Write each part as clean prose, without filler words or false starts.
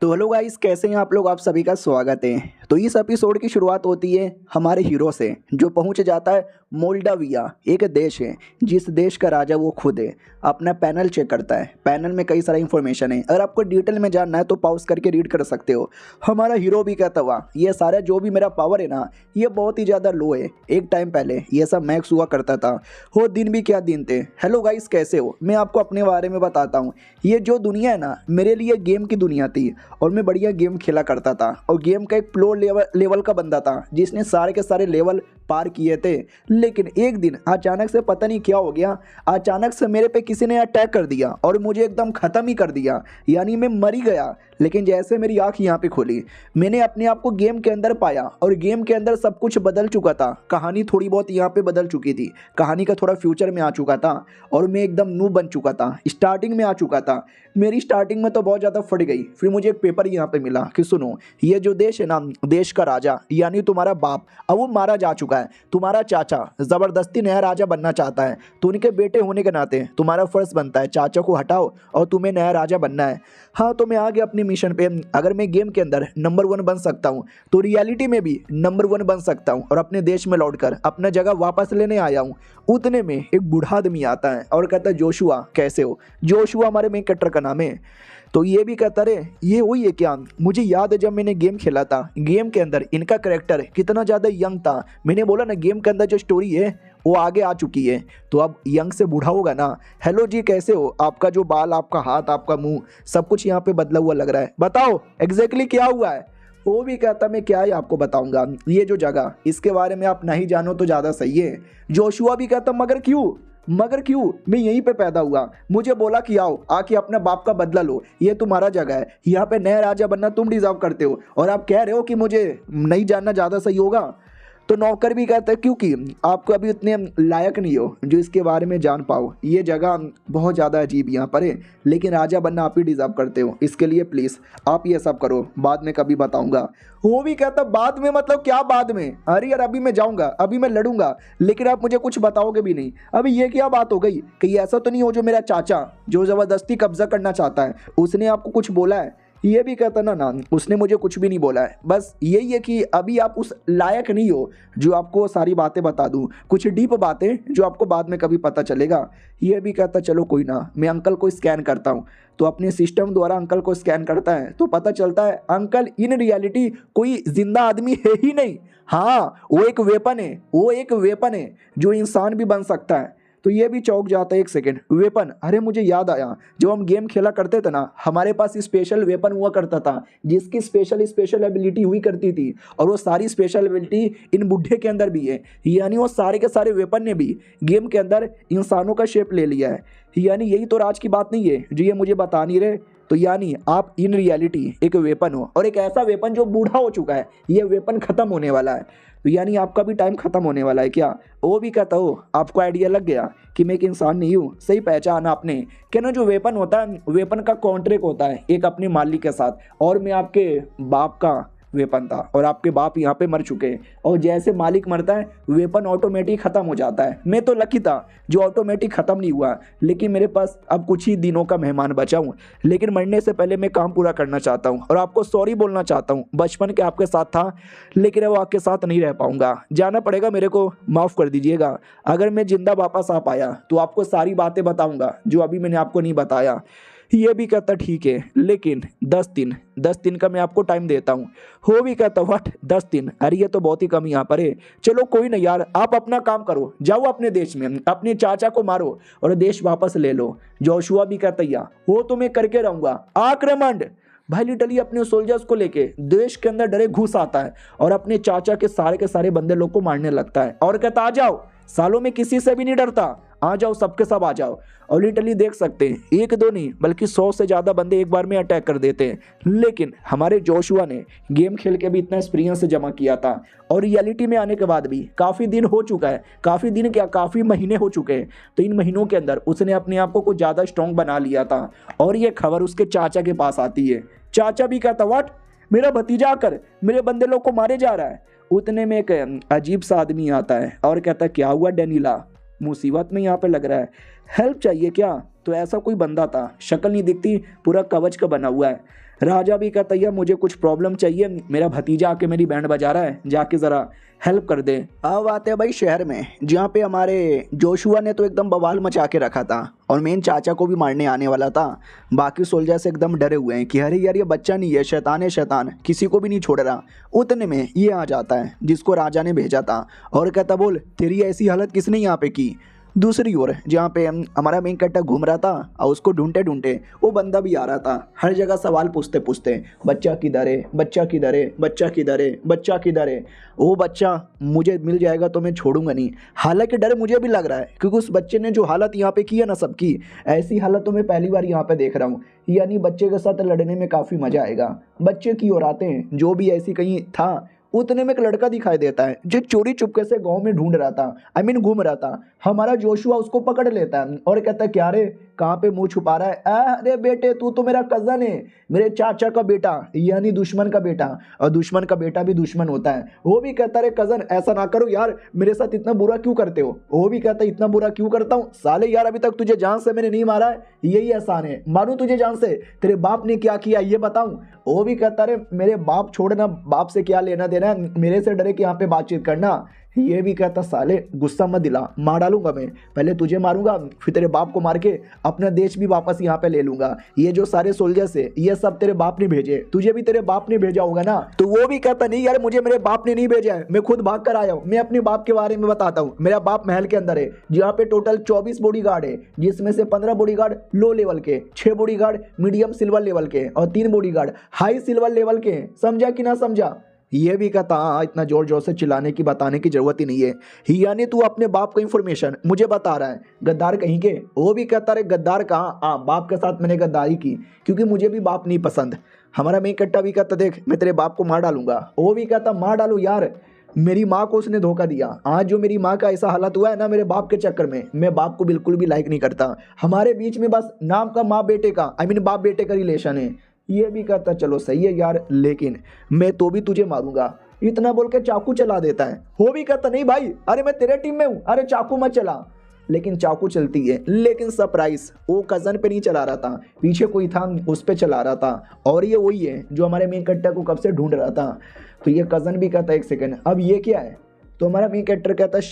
तो hello guys, कैसे हैं आप लोग। आप सभी का स्वागत है। तो इस एपिसोड की शुरुआत होती है हमारे हीरो से, जो पहुंच जाता है मोल्डाविया। एक देश है जिस देश का राजा वो खुद है। अपना पैनल चेक करता है। पैनल में कई सारा इंफॉर्मेशन है। अगर आपको डिटेल में जानना है तो पॉज करके रीड कर सकते हो। हमारा हीरो भी कहता हुआ, ये सारा जो भी मेरा पावर है ना, ये बहुत ही ज़्यादा लो है। एक टाइम पहले ये सब मैक्स हुआ करता था। वो दिन भी क्या दिन थे। हेलो गाइस, कैसे हो। मैं आपको अपने बारे में बताता हूँ। ये जो दुनिया है ना, मेरे लिए गेम की दुनिया थी और मैं बढ़िया गेम खेला करता था। और गेम का एक प्रो लेवल का बंदा था जिसने सारे के सारे लेवल पार किए थे। लेकिन एक दिन अचानक से पता नहीं क्या हो गया, अचानक से मेरे पे किसी ने अटैक कर दिया और मुझे एकदम ख़त्म ही कर दिया। यानी मैं मर ही गया। लेकिन जैसे मेरी आँख यहाँ पे खुली, मैंने अपने आप को गेम के अंदर पाया और गेम के अंदर सब कुछ बदल चुका था। कहानी थोड़ी बहुत यहाँ पे बदल चुकी थी। कहानी का थोड़ा फ्यूचर में आ चुका था और मैं एकदम नूब बन चुका था। स्टार्टिंग में आ चुका था। मेरी स्टार्टिंग में तो बहुत ज़्यादा फट गई। फिर मुझे एक पेपर यहाँ पे मिला कि सुनो, ये जो देश है ना, देश का राजा यानी तुम्हारा बाप, अब वो मारा जा चुका है। तुम्हारा चाचा ज़बरदस्ती नया राजा बनना चाहता है। तो उनके बेटे होने के नाते तुम्हारा फर्ज बनता है चाचा को हटाओ और तुम्हें नया राजा बनना है। हाँ, तो मैं आ गया अपनी मिशन पे। अगर मैं गेम के अंदर नंबर 1 बन सकता हूँ तो रियलिटी में भी नंबर 1 बन सकता हूँ और अपने देश में लौटकर अपना जगह वापस लेने आया हूँ। उतने में एक बूढ़ा आदमी आता है और कहता है, जोशुआ कैसे हो। जोशुआ हमारे मेन कैरेक्टर का नाम है। तो ये भी कहता रहे, ये वही है क्या। मुझे याद है जब मैंने गेम खेला था, गेम के अंदर इनका कैरेक्टर कितना ज़्यादा यंग था। मैंने बोला ना, गेम के अंदर जो स्टोरी है वो आगे आ चुकी है। तो अब यंग से बूढ़ा होगा ना। हेलो जी, कैसे हो। आपका जो बाल, आपका हाथ, आपका मुंह, सब कुछ यहाँ पे बदला हुआ लग रहा है। बताओ एग्जैक्टली क्या हुआ है। वो भी कहता, मैं क्या ही आपको बताऊंगा। ये जो जगह, इसके बारे में आप नहीं जानो तो ज़्यादा सही है। जोशुआ भी कहता, मगर क्यों, मैं यहीं पे पैदा हुआ। मुझे बोला कि आओ आके अपने बाप का बदला लो। ये तुम्हारा जगह है, यहाँ पे नया राजा बनना तुम डिजर्व करते हो और आप कह रहे हो कि मुझे नहीं जानना ज़्यादा सही होगा। तो नौकर भी कहता है, क्योंकि आपको अभी उतने लायक नहीं हो जो इसके बारे में जान पाओ। ये जगह बहुत ज़्यादा अजीब यहाँ पर है, लेकिन राजा बनना आप ही डिजर्व करते हो। इसके लिए प्लीज़ आप ये सब करो, बाद में कभी बताऊंगा। वो भी कहता, बाद में मतलब क्या बाद में। अरे यार, अभी मैं जाऊंगा, अभी मैं लड़ूंगा, लेकिन आप मुझे कुछ बताओगे भी नहीं। अभी ये क्या बात हो गई। कहीं ऐसा तो नहीं हो जो मेरा चाचा जो ज़बरदस्ती कब्जा करना चाहता है, उसने आपको कुछ बोला है। ये भी कहता ना, उसने मुझे कुछ भी नहीं बोला है। बस यही है कि अभी आप उस लायक नहीं हो जो आपको सारी बातें बता दूं, कुछ डीप बातें जो आपको बाद में कभी पता चलेगा। ये भी कहता, चलो कोई ना, मैं अंकल को स्कैन करता हूँ। तो अपने सिस्टम द्वारा अंकल को स्कैन करता है तो पता चलता है अंकल इन रियलिटी कोई जिंदा आदमी है ही नहीं। हाँ, वो एक वेपन है जो इंसान भी बन सकता है। तो ये भी चौंक जाता है। एक सेकेंड, वेपन। अरे मुझे याद आया, जब हम गेम खेला करते थे ना, हमारे पास स्पेशल वेपन हुआ करता था जिसकी स्पेशल एबिलिटी हुई करती थी। और वो सारी स्पेशल एबिलिटी इन बुढ़े के अंदर भी है। यानी वो सारे के सारे वेपन ने भी गेम के अंदर इंसानों का शेप ले लिया है। यानी यही तो राज की बात नहीं है जो ये मुझे बता नहीं रहे। तो यानी आप इन रियलिटी एक वेपन हो और एक ऐसा वेपन जो बूढ़ा हो चुका है। ये वेपन खत्म होने वाला है। तो यानी आपका भी टाइम खत्म होने वाला है क्या। वो भी कहता हो, आपको आइडिया लग गया कि मैं एक इंसान नहीं हूँ। सही पहचाना आपने। क्या ना, जो वेपन होता है, वेपन का कॉन्ट्रैक्ट होता है एक अपने मालिक के साथ। और मैं आपके बाप का वेपन था और आपके बाप यहाँ पे मर चुके हैं। और जैसे मालिक मरता है वेपन ऑटोमेटिक ख़त्म हो जाता है। मैं तो लकी था जो ऑटोमेटिक ख़त्म नहीं हुआ, लेकिन मेरे पास अब कुछ ही दिनों का मेहमान बचा हूँ। लेकिन मरने से पहले मैं काम पूरा करना चाहता हूँ और आपको सॉरी बोलना चाहता हूँ। बचपन के आपके साथ था, लेकिन वो आपके साथ नहीं रह पाऊँगा। जाना पड़ेगा मेरे को, माफ़ कर दीजिएगा। अगर मैं जिंदा वापस आ पाया तो आपको सारी बातें बताऊँगा जो अभी मैंने आपको नहीं बताया। ये भी कहता, ठीक है, लेकिन 10 दिन का मैं आपको टाइम देता हूँ। हो भी कहता, व्हाट 10 दिन। अरे ये तो बहुत ही कम यहाँ पर है। चलो कोई ना यार, आप अपना काम करो, जाओ अपने देश में, अपने चाचा को मारो और देश वापस ले लो। जोशुआ भी कहता, या वो तो मैं करके रहूंगा। आक्रमण। भाई लिटरली अपने सोल्जर्स को लेके देश के अंदर डरे घुस आता है और अपने चाचा के सारे बंदे लोग को मारने लगता है और कहता, आ जाओ सालों में किसी से भी नहीं डरता, आ जाओ सबके सब आ जाओ। और लिटरली देख सकते हैं, एक दो नहीं बल्कि 100 से ज़्यादा बंदे एक बार में अटैक कर देते हैं। लेकिन हमारे जोशुआ ने गेम खेल के भी इतना एक्सपीरियंस जमा किया था और रियलिटी में आने के बाद भी काफ़ी दिन हो चुका है, काफ़ी दिन क्या काफ़ी महीने हो चुके हैं। तो इन महीनों के अंदर उसने अपने आप को कुछ ज़्यादा स्ट्रॉन्ग बना लिया था। और ये खबर उसके चाचा के पास आती है। चाचा भी कहता, व्हाट, मेरा भतीजा आकर मेरे बंदे लोग को मारे जा रहा है। उतने में एक अजीब सा आदमी आता है और कहता, क्या हुआ डेनिला, मुसीबत में यहाँ पे लग रहा है, हेल्प चाहिए क्या। तो ऐसा कोई बंदा था, शक्ल नहीं दिखती, पूरा कवच का बना हुआ है। राजा भी कहता है मुझे कुछ प्रॉब्लम चाहिए, मेरा भतीजा आके मेरी बैंड बजा रहा है, जाके ज़रा हेल्प कर दे। अब आते हैं भाई शहर में, जहाँ पे हमारे जोशुआ ने तो एकदम बवाल मचा के रखा था और मेन चाचा को भी मारने आने वाला था। बाकी सोल्जर से एकदम डरे हुए हैं कि अरे यार ये बच्चा नहीं है, शैतान है, शैतान किसी को भी नहीं छोड़ रहा। उतने में ये आ जाता है जिसको राजा ने भेजा था और कहता बोल तेरी ऐसी हालत किसने यहाँ पे की। दूसरी ओर जहाँ पे हमारा मेन कैरेक्टर घूम रहा था और उसको ढूंढते ढूंढते वो बंदा भी आ रहा था। हर जगह सवाल पूछते पूछते बच्चा किधर है, बच्चा किधर है, बच्चा किधर है, बच्चा किधर है। वो बच्चा मुझे मिल जाएगा तो मैं छोड़ूंगा नहीं। हालांकि डर मुझे भी लग रहा है क्योंकि उस बच्चे ने जो हालत यहाँ पे की है ना सबकी, ऐसी हालत तो मैं पहली बार यहाँ पे देख रहा हूँ। यानी बच्चे के साथ लड़ने में काफ़ी मज़ा आएगा। बच्चे की ओर आते हैं, जो भी ऐसी कहीं था। उतने में एक लड़का दिखाई देता है जो चोरी चुपके से गांव में ढूंढ रहा था, घूम रहा था। हमारा जोशुआ उसको पकड़ लेता है और कहता है क्या रे कहाँ पे मुंह छुपा रहा है। अरे बेटे तू तो मेरा कज़न है, मेरे चाचा का बेटा, यानी दुश्मन का बेटा, और दुश्मन का बेटा भी दुश्मन होता है। वो भी कहता है कज़न ऐसा ना करो यार, मेरे साथ इतना बुरा क्यों करते हो। वो भी कहता है इतना बुरा क्यों करता हूँ साले, यार अभी तक तुझे जान से मैंने नहीं मारा है, यही एहसान है, मारूं तुझे जान से, तेरे बाप ने क्या किया ये बताऊं। वो भी कहता है मेरे बाप छोड़ना, बाप से क्या लेना देना है, मेरे से डरे कि यहाँ पे बातचीत करना। ये भी कहता साले गुस्सा मत दिला, मार डालूंगा मैं, पहले तुझे मारूंगा फिर तेरे बाप को मार के अपना देश भी वापस यहाँ पे ले लूंगा। ये जो सारे सोल्जर्स है ये सब तेरे बाप ने भेजे, तुझे भी तेरे बाप ने भेजा होगा ना। तो वो भी कहता नहीं यार मुझे मेरे बाप ने नहीं भेजा है, मैं खुद भाग कर आया हूँ। मैं अपने बाप के बारे में बताता हूँ। मेरा बाप महल के अंदर है जहाँ पे टोटल 24 बॉडीगार्ड है, जिसमें से 15 बॉडीगार्ड लो लेवल के, 6 बॉडीगार्ड मीडियम सिल्वर लेवल के और 3 बॉडीगार्ड हाई सिल्वर लेवल के। समझा कि ना समझा। ये भी कहता हाँ इतना जोर जोर से चिल्लाने की बताने की जरूरत ही नहीं है, यानी तू अपने बाप को इन्फॉर्मेशन मुझे बता रहा है, गद्दार कहीं के। वो भी कहता रहे गद्दार कहाँ, हाँ बाप के साथ मैंने गद्दारी की क्योंकि मुझे भी बाप नहीं पसंद। हमारा मेन कट्टा भी कहता देख मैं तेरे बाप को मार डालूंगा। वो भी कहता मार डालू यार, मेरी माँ को उसने धोखा दिया। आज जो मेरी माँ का ऐसा हालत हुआ है ना मेरे बाप के चक्कर में, मैं बाप को बिल्कुल भी लाइक नहीं करता। हमारे बीच में बस नाम का माँ बेटे का बाप बेटे का रिलेशन है। ये भी कहता चलो सही है यार, लेकिन मैं तो भी तुझे मारूंगा। इतना बोल के चाकू चला देता है। वो भी कहता नहीं भाई, अरे मैं तेरे टीम में हूँ, अरे चाकू मत चला। लेकिन चाकू चलती है, लेकिन सरप्राइज वो कजन पे नहीं चला रहा था, पीछे कोई था उस पे चला रहा था। और ये वही है जो हमारे मेन कट्टा को कब से ढूंढ रहा था। तो ये कजन भी कहता है एक सेकेंड अब ये क्या है। तो हमारा मेन कैरेक्टर कहता है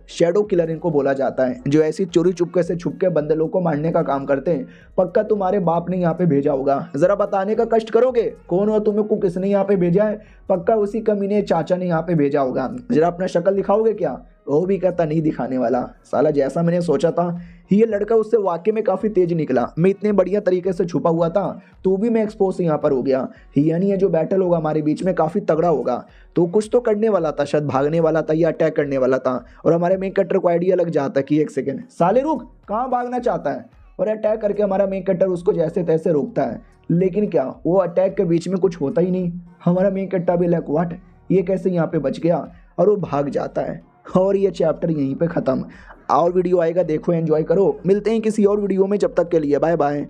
शैडो किलर इनको बोला जाता है, जो ऐसी चोरी चुपके से छुप के बंदे लोग को मारने का काम करते हैं। पक्का तुम्हारे बाप ने यहाँ पे भेजा होगा, जरा बताने का कष्ट करोगे कौन हो तुम्हें को किसने यहाँ पे भेजा है। पक्का उसी कमीने चाचा ने यहाँ पे भेजा होगा, जरा अपना शक्ल दिखाओगे क्या। वो भी कहता नहीं दिखाने वाला। साला जैसा मैंने सोचा था ये लड़का उससे वाकई में काफ़ी तेज निकला। मैं इतने बढ़िया तरीके से छुपा हुआ था तो भी मैं एक्सपोज यहाँ पर हो गया। यानी ये जो बैटल होगा हमारे बीच में काफ़ी तगड़ा होगा। तो कुछ तो करने वाला था, शायद भागने वाला था या अटैक करने वाला था। और हमारे मेन कैरेक्टर को आइडिया लग जाता है कि एक सेकेंड साले रुक, कहाँ भागना चाहता है। और अटैक करके हमारा मेन कैरेक्टर उसको जैसे तैसे रोकता है। लेकिन क्या वो अटैक के बीच में कुछ होता ही नहीं। हमारा मेन कैरेक्टर भी लाइक व्हाट, ये कैसे यहाँ पे बच गया, और वो भाग जाता है। और ये चैप्टर यहीं पे ख़त्म। और वीडियो आएगा देखो, एंजॉय करो। मिलते हैं किसी और वीडियो में, जब तक के लिए बाय बाय।